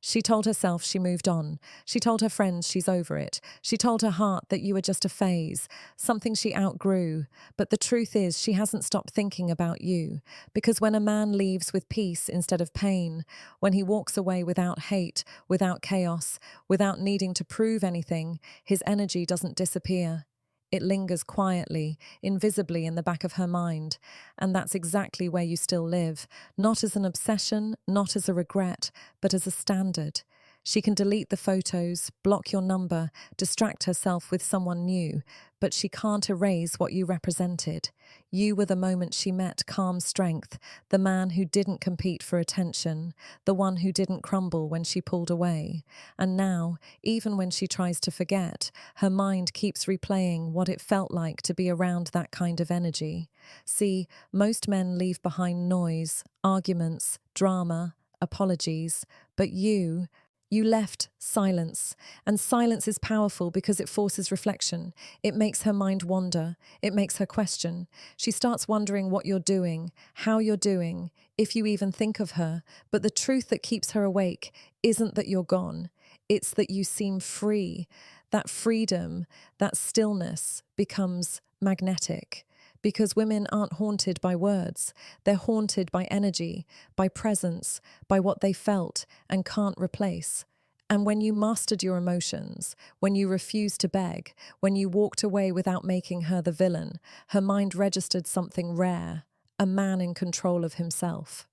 She told herself she moved on. She told her friends she's over it. She told her heart that you were just a phase, something she outgrew. But the truth is, she hasn't stopped thinking about you. Because when a man leaves with peace instead of pain, when he walks away without hate, without chaos, without needing to prove anything, his energy doesn't disappear. It lingers quietly, invisibly in the back of her mind. And that's exactly where you still live. Not as an obsession, not as a regret, but as a standard. She can delete the photos, block your number, distract herself with someone new, but she can't erase what you represented. You were the moment she met calm strength, the man who didn't compete for attention, the one who didn't crumble when she pulled away. And now, even when she tries to forget, her mind keeps replaying what it felt like to be around that kind of energy. See, most men leave behind noise, arguments, drama, apologies, but you left silence, and silence is powerful because it forces reflection. It makes her mind wander. It makes her question. She starts wondering what you're doing, how you're doing, if you even think of her. But the truth that keeps her awake isn't that you're gone. It's that you seem free. That freedom, that stillness becomes magnetic. Because women aren't haunted by words. They're haunted by energy, by presence, by what they felt and can't replace. And when you mastered your emotions, when you refused to beg, when you walked away without making her the villain, her mind registered something rare, a man in control of himself.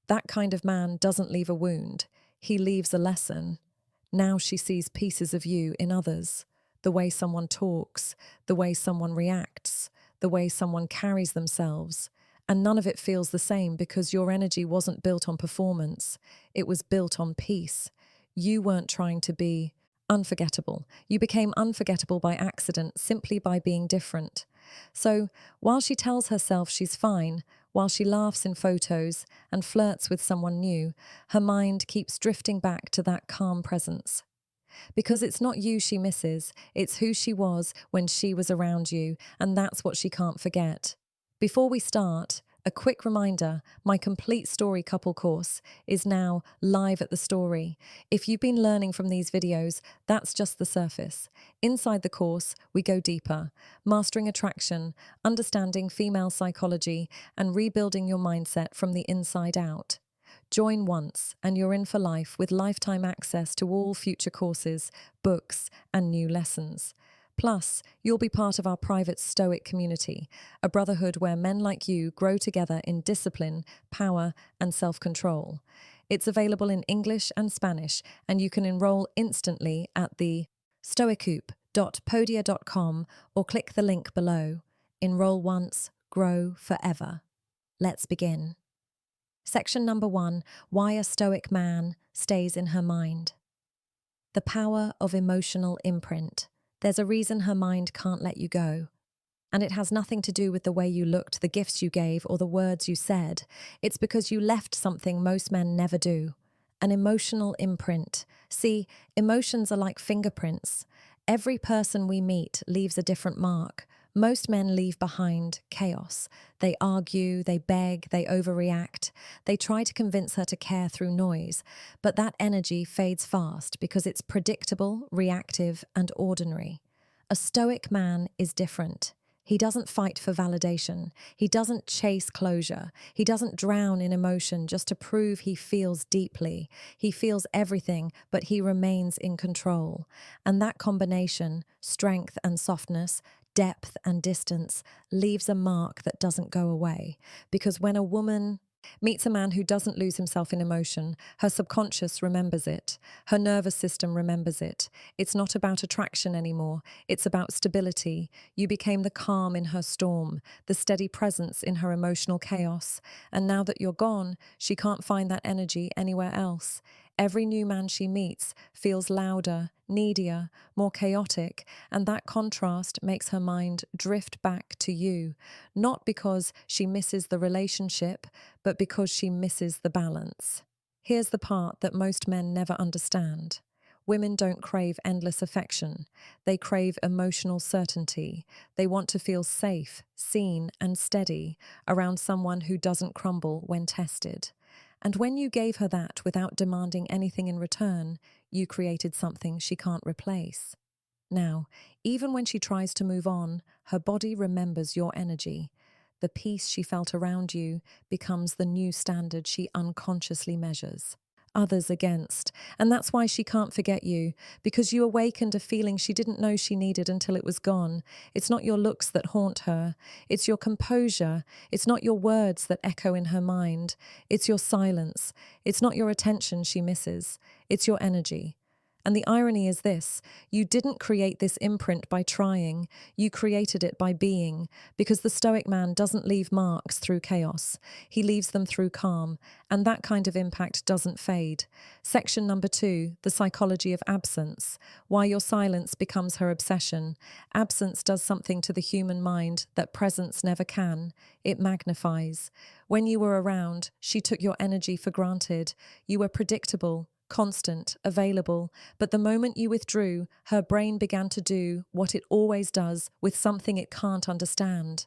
That kind of man doesn't leave a wound. He leaves a lesson. Now she sees pieces of you in others. The way someone talks, the way someone reacts, the way someone carries themselves. And none of it feels the same because your energy wasn't built on performance. It was built on peace. You weren't trying to be unforgettable. You became unforgettable by accident, simply by being different. So, while she tells herself she's fine, while she laughs in photos and flirts with someone new, her mind keeps drifting back to that calm presence. Because it's not you she misses, it's who she was when she was around you, and that's what she can't forget. Before we start, a quick reminder, my complete story couple course is now live at the Story. If you've been learning from these videos, that's just the surface. Inside the course, we go deeper, mastering attraction, understanding female psychology, and rebuilding your mindset from the inside out. Join once and you're in for life with lifetime access to all future courses, books, and new lessons. Plus, you'll be part of our private Stoic community, a brotherhood where men like you grow together in discipline, power, and self-control. It's available in English and Spanish, and you can enroll instantly at the stoicoop.podia.com or click the link below. Enroll once, grow forever. Let's begin. Section number 1, Why a Stoic Man Stays in Her Mind. The power of emotional imprint. There's a reason her mind can't let you go. And it has nothing to do with the way you looked, the gifts you gave, or the words you said. It's because you left something most men never do. An emotional imprint. See, emotions are like fingerprints. Every person we meet leaves a different mark. Most men leave behind chaos. They argue, they beg, they overreact. They try to convince her to care through noise. But that energy fades fast because it's predictable, reactive, and ordinary. A Stoic man is different. He doesn't fight for validation. He doesn't chase closure. He doesn't drown in emotion just to prove he feels deeply. He feels everything, but he remains in control. And that combination, strength and softness, depth and distance, leaves a mark that doesn't go away. Because when a woman meets a man who doesn't lose himself in emotion, her subconscious remembers it. Her nervous system remembers it. It's not about attraction anymore. It's about stability. You became the calm in her storm, the steady presence in her emotional chaos. And now that you're gone, she can't find that energy anywhere else. Every new man she meets feels louder, needier, more chaotic, and that contrast makes her mind drift back to you, not because she misses the relationship, but because she misses the balance. Here's the part that most men never understand. Women don't crave endless affection. They crave emotional certainty. They want to feel safe, seen, and steady around someone who doesn't crumble when tested. And when you gave her that without demanding anything in return, you created something she can't replace. Now, even when she tries to move on, her body remembers your energy. The peace she felt around you becomes the new standard she unconsciously measures others against. And that's why she can't forget you, because you awakened a feeling she didn't know she needed until it was gone. It's not your looks that haunt her. It's your composure. It's not your words that echo in her mind. It's your silence. It's not your attention she misses. It's your energy. And the irony is this: you didn't create this imprint by trying, you created it by being, because the Stoic man doesn't leave marks through chaos, he leaves them through calm, and that kind of impact doesn't fade. Section number 2, the psychology of absence, why your silence becomes her obsession. Absence does something to the human mind that presence never can. It magnifies. When you were around, she took your energy for granted. You were predictable, constant, available, but the moment you withdrew, her brain began to do what it always does with something it can't understand.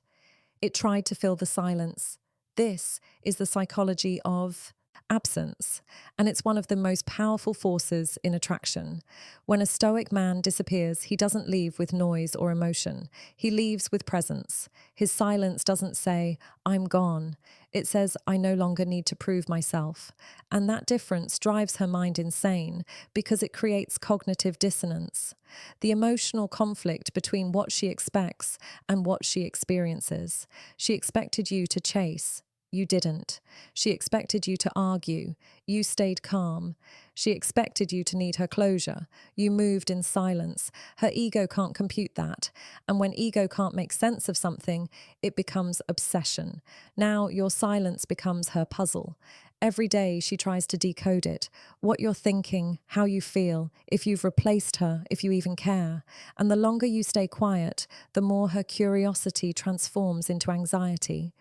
It tried to fill the silence. This is the psychology of absence, and it's one of the most powerful forces in attraction. When a Stoic man disappears, he doesn't leave with noise or emotion. He leaves with presence. His silence doesn't say, "I'm gone." It says, "I no longer need to prove myself." And that difference drives her mind insane because it creates cognitive dissonance, the emotional conflict between what she expects and what she experiences. She expected you to chase. You didn't. She expected you to argue. You stayed calm. She expected you to need her closure. You moved in silence. Her ego can't compute that. And when ego can't make sense of something, it becomes obsession. Now your silence becomes her puzzle. Every day she tries to decode it, what you're thinking, how you feel, if you've replaced her, if you even care. And the longer you stay quiet, the more her curiosity transforms into anxiety.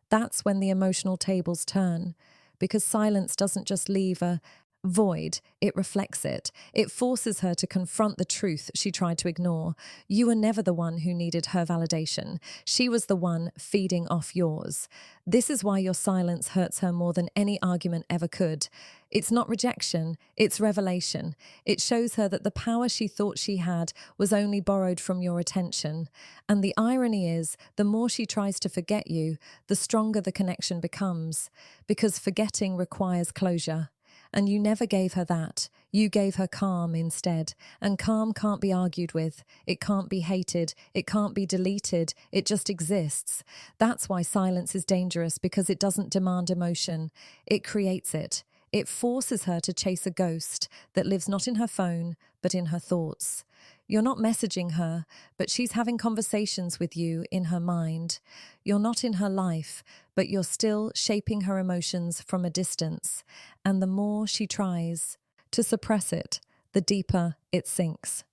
That's when the emotional tables turn, because silence doesn't just leave a void, it reflects it. It forces her to confront the truth she tried to ignore. You were never the one who needed her validation. She was the one feeding off yours. This is why your silence hurts her more than any argument ever could. It's not rejection, it's revelation. It shows her that the power she thought she had was only borrowed from your attention. And the irony is, the more she tries to forget you, the stronger the connection becomes, because forgetting requires closure. And you never gave her that. You gave her calm instead. And calm can't be argued with. It can't be hated. It can't be deleted. It just exists. That's why silence is dangerous, because it doesn't demand emotion. It creates it. It forces her to chase a ghost that lives not in her phone, but in her thoughts. You're not messaging her, but she's having conversations with you in her mind. You're not in her life, but you're still shaping her emotions from a distance. And the more she tries to suppress it, the deeper it sinks.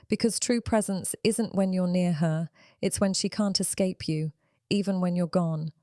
Because true presence isn't when you're near her, it's when she can't escape you, even when you're gone.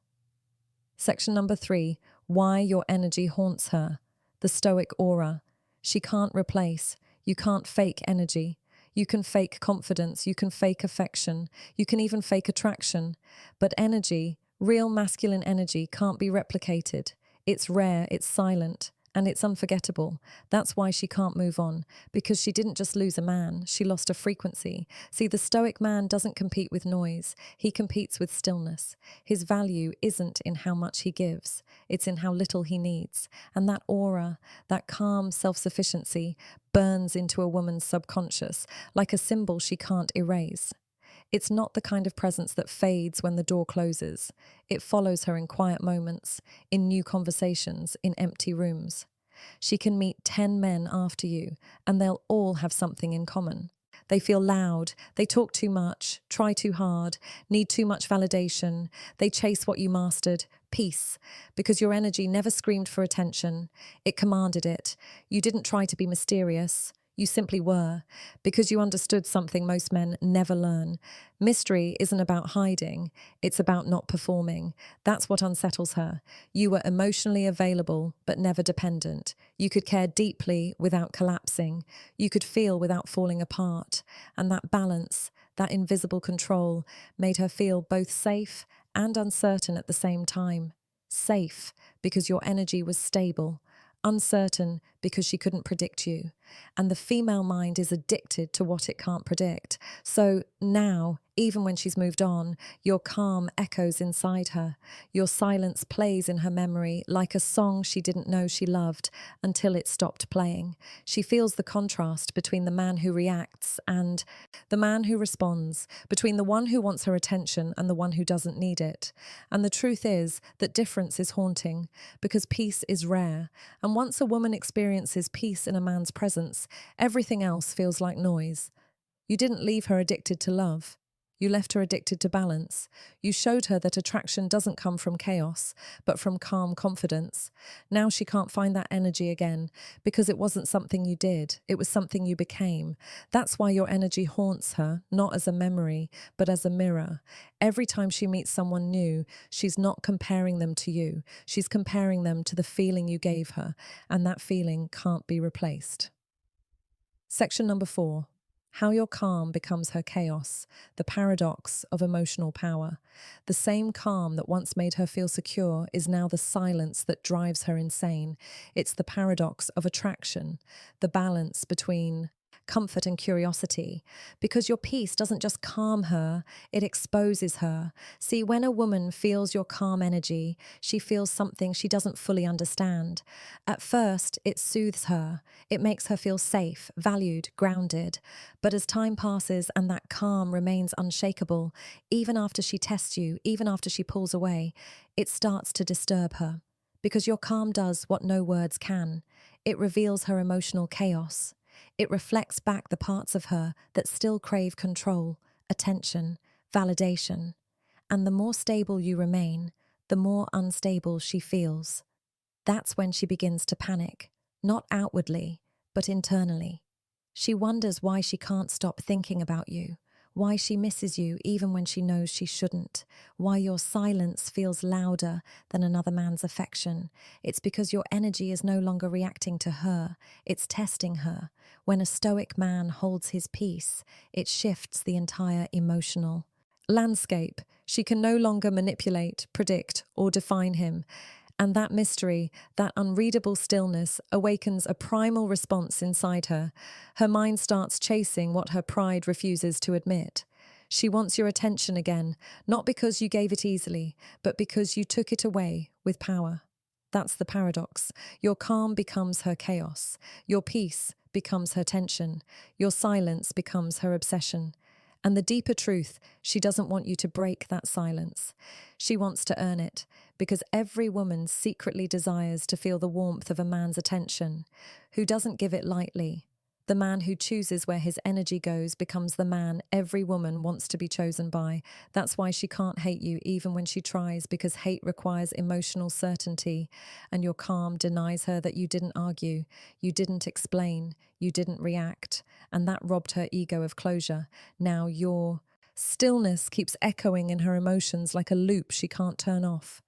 Section number 3, why your energy haunts her. The Stoic aura. She can't replace. You can't fake energy. You can fake confidence. You can fake affection. You can even fake attraction. But energy, real masculine energy, can't be replicated. It's rare, it's silent, and it's unforgettable. That's why she can't move on, because she didn't just lose a man, she lost a frequency. See, the Stoic man doesn't compete with noise, he competes with stillness. His value isn't in how much he gives, it's in how little he needs. And that aura, that calm self-sufficiency, burns into a woman's subconscious, like a symbol she can't erase. It's not the kind of presence that fades when the door closes. It follows her in quiet moments, in new conversations, in empty rooms. She can meet 10 men after you, and they'll all have something in common. They feel loud, they talk too much, try too hard, need too much validation. They chase what you mastered, peace, because your energy never screamed for attention. It commanded it. You didn't try to be mysterious. You simply were, because you understood something most men never learn. Mystery isn't about hiding, it's about not performing. That's what unsettles her. You were emotionally available, but never dependent. You could care deeply without collapsing. You could feel without falling apart. And that balance, that invisible control, made her feel both safe and uncertain at the same time. safe because your energy was stable, uncertain because she couldn't predict you. And the female mind is addicted to what it can't predict. So now, even when she's moved on, your calm echoes inside her. Your silence plays in her memory like a song she didn't know she loved until it stopped playing. She feels the contrast between the man who reacts and the man who responds, between the one who wants her attention and the one who doesn't need it. And the truth is that difference is haunting because peace is rare. And once a woman experiences peace in a man's presence, everything else feels like noise. You didn't leave her addicted to love. You left her addicted to balance. You showed her that attraction doesn't come from chaos, but from calm confidence. Now she can't find that energy again because it wasn't something you did. It was something you became. That's why your energy haunts her, not as a memory, but as a mirror. Every time she meets someone new, she's not comparing them to you. She's comparing them to the feeling you gave her, and that feeling can't be replaced. Section number 4. How your calm becomes her chaos, the paradox of emotional power. The same calm that once made her feel secure is now the silence that drives her insane. It's the paradox of attraction, the balance between comfort and curiosity, because your peace doesn't just calm her, it exposes her. See, when a woman feels your calm energy, she feels something she doesn't fully understand. At first, it soothes her. It makes her feel safe, valued, grounded. But as time passes and that calm remains unshakable, even after she tests you, even after she pulls away, it starts to disturb her. Because your calm does what no words can. It reveals her emotional chaos. It reflects back the parts of her that still crave control, attention, validation. And the more stable you remain, the more unstable she feels. That's when she begins to panic, not outwardly, but internally. She wonders why she can't stop thinking about you, why she misses you even when she knows she shouldn't, why your silence feels louder than another man's affection. It's because your energy is no longer reacting to her, it's testing her. When a stoic man holds his peace, it shifts the entire emotional landscape. She can no longer manipulate, predict, or define him. And that mystery, that unreadable stillness, awakens a primal response inside her. Her mind starts chasing what her pride refuses to admit. She wants your attention again, not because you gave it easily, but because you took it away with power. That's the paradox. Your calm becomes her chaos. Your peace becomes her tension. Your silence becomes her obsession. And the deeper truth, she doesn't want you to break that silence. She wants to earn it, because every woman secretly desires to feel the warmth of a man's attention, who doesn't give it lightly. The man who chooses where his energy goes becomes the man every woman wants to be chosen by. That's why she can't hate you even when she tries, because hate requires emotional certainty, and your calm denies her that you didn't argue, you didn't explain, you didn't react, and that robbed her ego of closure. Now your stillness keeps echoing in her emotions like a loop she can't turn off.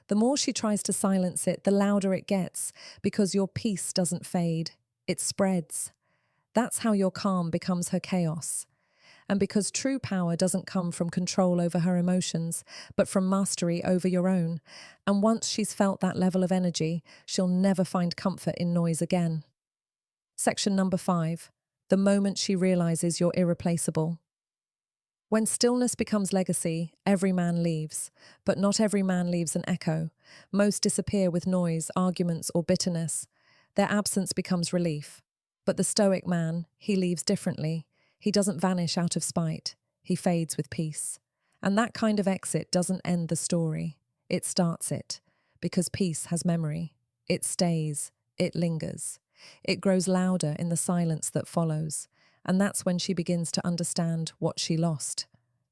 The more she tries to silence it, the louder it gets, because your peace doesn't fade, it spreads. That's how your calm becomes her chaos. And because true power doesn't come from control over her emotions, but from mastery over your own. And once she's felt that level of energy, she'll never find comfort in noise again. Section number 5. The moment she realizes you're irreplaceable. When stillness becomes legacy, every man leaves. But not every man leaves an echo. Most disappear with noise, arguments, or bitterness. Their absence becomes relief. But the stoic man, he leaves differently. He doesn't vanish out of spite. He fades with peace. And that kind of exit doesn't end the story. It starts it. Because peace has memory. It stays. It lingers. It grows louder in the silence that follows. And that's when she begins to understand what she lost.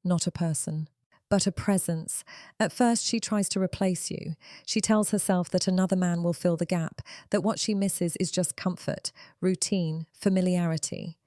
Not a person, but a presence. At first, she tries to replace you. She tells herself that another man will fill the gap, that what she misses is just comfort, routine, familiarity.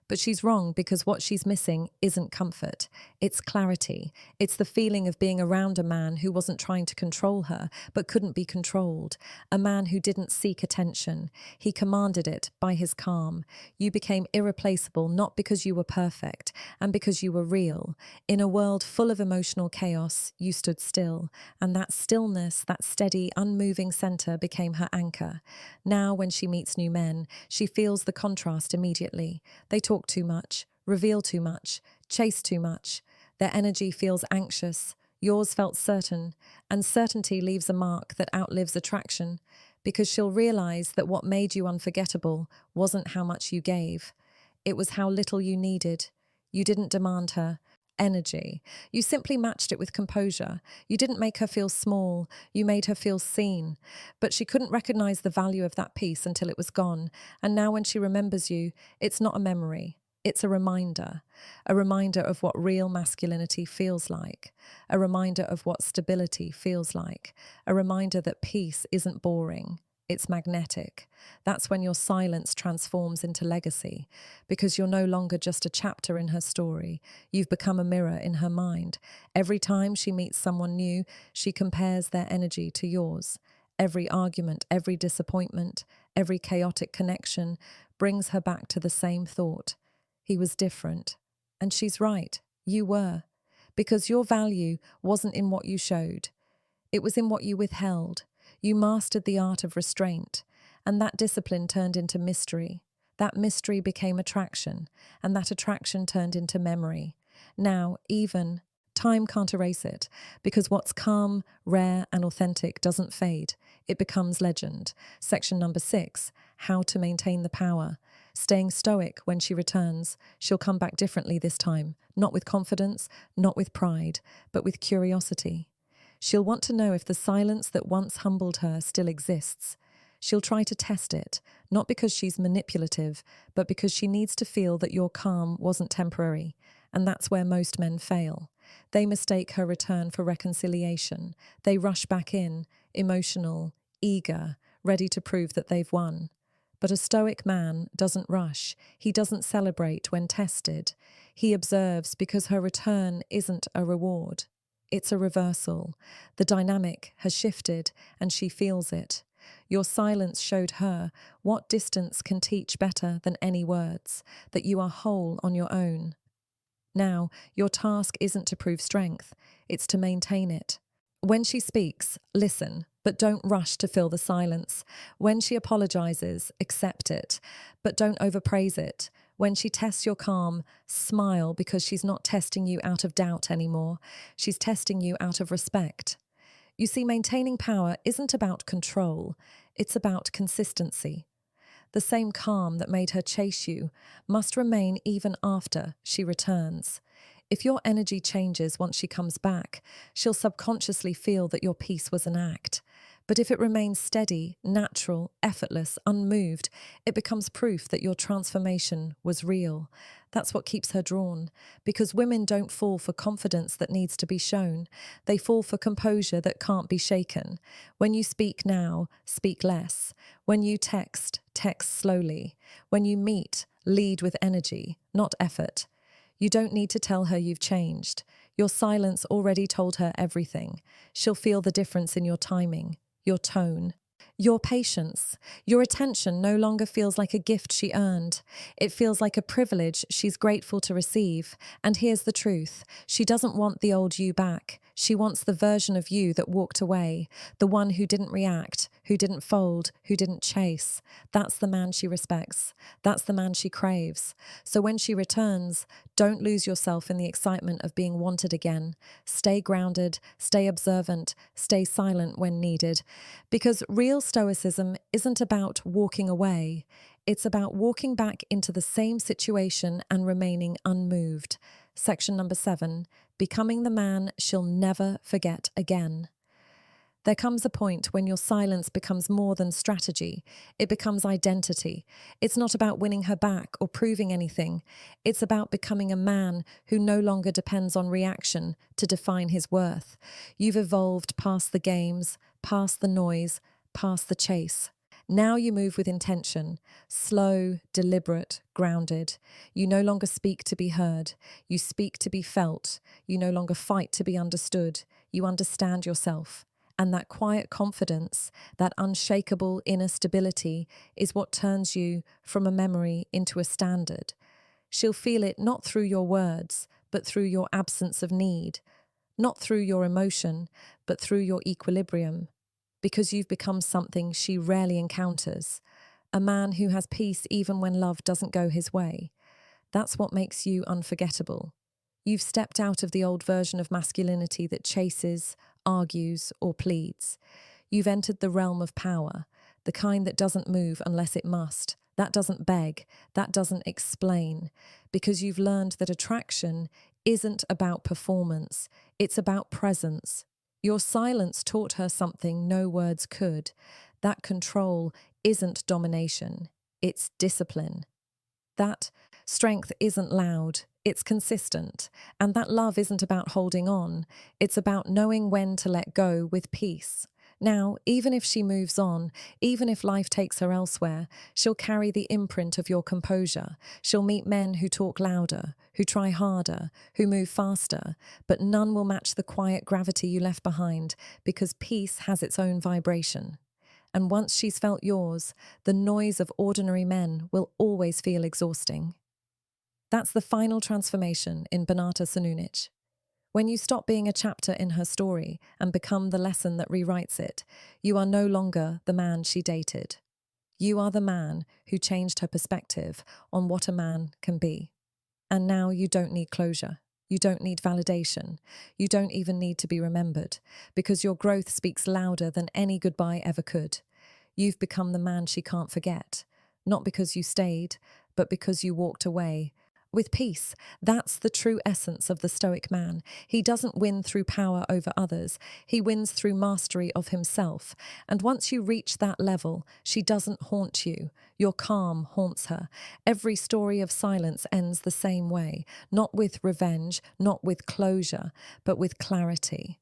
But she's wrong because what she's missing isn't comfort. It's clarity. It's the feeling of being around a man who wasn't trying to control her, but couldn't be controlled. A man who didn't seek attention. He commanded it by his calm. You became irreplaceable not because you were perfect, and because you were real. In a world full of emotional chaos, you stood still. And that stillness, that steady, unmoving center became her anchor. Now, when she meets new men, she feels the contrast immediately. They talk too much, reveal too much, chase too much. Their energy feels anxious. Yours felt certain, and certainty leaves a mark that outlives attraction, because she'll realize that what made you unforgettable wasn't how much you gave. It was how little you needed. You didn't demand her energy. You simply matched it with composure. You didn't make her feel small. You made her feel seen. But she couldn't recognize the value of that piece until it was gone. And now when she remembers you, it's not a memory. It's a reminder of what real masculinity feels like, a reminder of what stability feels like, a reminder that peace isn't boring. It's magnetic. That's when your silence transforms into legacy, because you're no longer just a chapter in her story. You've become a mirror in her mind. Every time she meets someone new, she compares their energy to yours. Every argument, every disappointment, every chaotic connection brings her back to the same thought. He was different. And she's right. You were. Because your value wasn't in what you showed. It was in what you withheld. You mastered the art of restraint, and that discipline turned into mystery. That mystery became attraction, and that attraction turned into memory. Now, even time can't erase it, because what's calm, rare, and authentic doesn't fade. It becomes legend. Section number 6, how to maintain the power. Staying stoic when she returns, she'll come back differently this time, not with confidence, not with pride, but with curiosity. She'll want to know if the silence that once humbled her still exists. She'll try to test it, not because she's manipulative, but because she needs to feel that your calm wasn't temporary, and that's where most men fail. They mistake her return for reconciliation. They rush back in, emotional, eager, ready to prove that they've won. But a stoic man doesn't rush. He doesn't celebrate when tested. He observes because her return isn't a reward. It's a reversal. The dynamic has shifted, and she feels it. Your silence showed her what distance can teach better than any words, that you are whole on your own. Now, your task isn't to prove strength, it's to maintain it. When she speaks, listen, but don't rush to fill the silence. When she apologizes, accept it, but don't overpraise it. When she tests your calm, smile, because she's not testing you out of doubt anymore. She's testing you out of respect. You see, maintaining power isn't about control. It's about consistency. The same calm that made her chase you must remain even after she returns. If your energy changes once she comes back, she'll subconsciously feel that your peace was an act. But if it remains steady, natural, effortless, unmoved, it becomes proof that your transformation was real. That's what keeps her drawn, because women don't fall for confidence that needs to be shown. They fall for composure that can't be shaken. When you speak now, speak less. When you text, text slowly. When you meet, lead with energy, not effort. You don't need to tell her you've changed. Your silence already told her everything. She'll feel the difference in your timing, your tone, your patience. Your attention no longer feels like a gift she earned. It feels like a privilege she's grateful to receive. And here's the truth. She doesn't want the old you back. She wants the version of you that walked away, the one who didn't react, who didn't fold, who didn't chase. That's the man she respects. That's the man she craves. So when she returns, don't lose yourself in the excitement of being wanted again. Stay grounded, stay observant, stay silent when needed. Because real stoicism isn't about walking away. It's about walking back into the same situation and remaining unmoved. Section number 7, becoming the man she'll never forget again. There comes a point when your silence becomes more than strategy. It becomes identity. It's not about winning her back or proving anything. It's about becoming a man who no longer depends on reaction to define his worth. You've evolved past the games, past the noise, past the chase. Now you move with intention, slow, deliberate, grounded. You no longer speak to be heard. You speak to be felt. You no longer fight to be understood. You understand yourself. And that quiet confidence, that unshakable inner stability, is what turns you from a memory into a standard. She'll feel it not through your words, but through your absence of need, not through your emotion, but through your equilibrium, because you've become something she rarely encounters, a man who has peace even when love doesn't go his way. That's what makes you unforgettable. You've stepped out of the old version of masculinity that chases, argues, or pleads. You've entered the realm of power, the kind that doesn't move unless it must, that doesn't beg, that doesn't explain, because you've learned that attraction isn't about performance, it's about presence. Your silence taught her something no words could. That control isn't domination, it's discipline. That strength isn't loud, it's consistent. And that love isn't about holding on, it's about knowing when to let go with peace. Now, even if she moves on, even if life takes her elsewhere, she'll carry the imprint of your composure. She'll meet men who talk louder, who try harder, who move faster, but none will match the quiet gravity you left behind, because peace has its own vibration. And once she's felt yours, the noise of ordinary men will always feel exhausting. That's the final transformation in Banata Sununic. When you stop being a chapter in her story and become the lesson that rewrites it, you are no longer the man she dated. You are the man who changed her perspective on what a man can be. And now you don't need closure. You don't need validation. You don't even need to be remembered, because your growth speaks louder than any goodbye ever could. You've become the man she can't forget, not because you stayed, but because you walked away. With peace, that's the true essence of the Stoic man. He doesn't win through power over others. He wins through mastery of himself. And once you reach that level, she doesn't haunt you. Your calm haunts her. Every story of silence ends the same way, not with revenge, not with closure, but with clarity.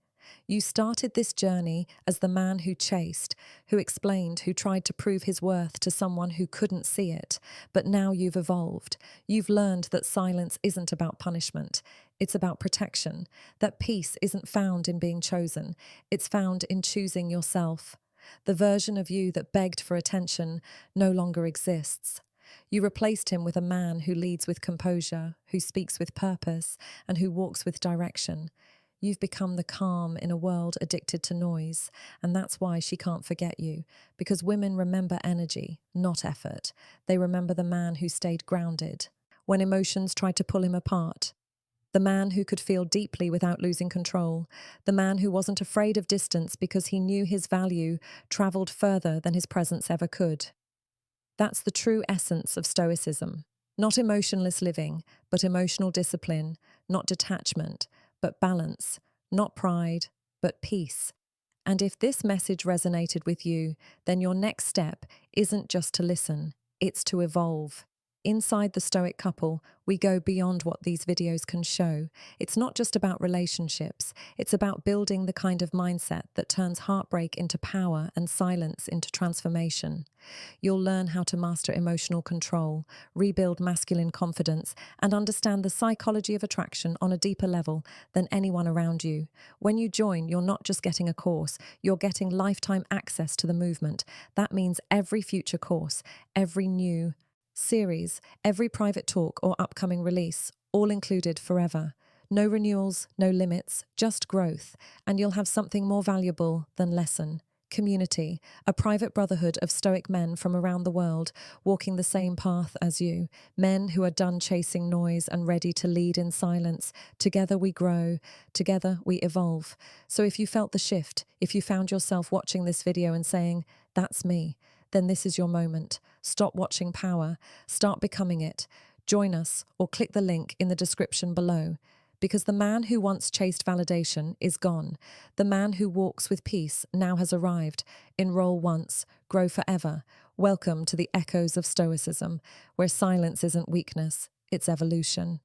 You started this journey as the man who chased, who explained, who tried to prove his worth to someone who couldn't see it. But now you've evolved. You've learned that silence isn't about punishment. It's about protection. That peace isn't found in being chosen. It's found in choosing yourself. The version of you that begged for attention no longer exists. You replaced him with a man who leads with composure, who speaks with purpose, and who walks with direction. You've become the calm in a world addicted to noise, and that's why she can't forget you, because women remember energy, not effort. They remember the man who stayed grounded when emotions tried to pull him apart, the man who could feel deeply without losing control, the man who wasn't afraid of distance because he knew his value traveled further than his presence ever could. That's the true essence of Stoicism. Not emotionless living, but emotional discipline, not detachment, but balance, not pride, but peace. And if this message resonated with you, then your next step isn't just to listen, it's to evolve. Inside the Stoic couple, we go beyond what these videos can show. It's not just about relationships, it's about building the kind of mindset that turns heartbreak into power and silence into transformation. You'll learn how to master emotional control, rebuild masculine confidence, and understand the psychology of attraction on a deeper level than anyone around you. When you join, you're not just getting a course, you're getting lifetime access to the movement. That means every future course, every new series, every private talk or upcoming release, all included forever. No renewals, no limits, just growth. And you'll have something more valuable than lesson. Community, a private brotherhood of Stoic men from around the world, walking the same path as you. Men who are done chasing noise and ready to lead in silence. Together we grow, together we evolve. So if you felt the shift, if you found yourself watching this video and saying, "That's me," then this is your moment. Stop watching power. Start becoming it. Join us or click the link in the description below. Because the man who once chased validation is gone. The man who walks with peace now has arrived. Enroll once, grow forever. Welcome to the echoes of Stoicism, where silence isn't weakness, it's evolution.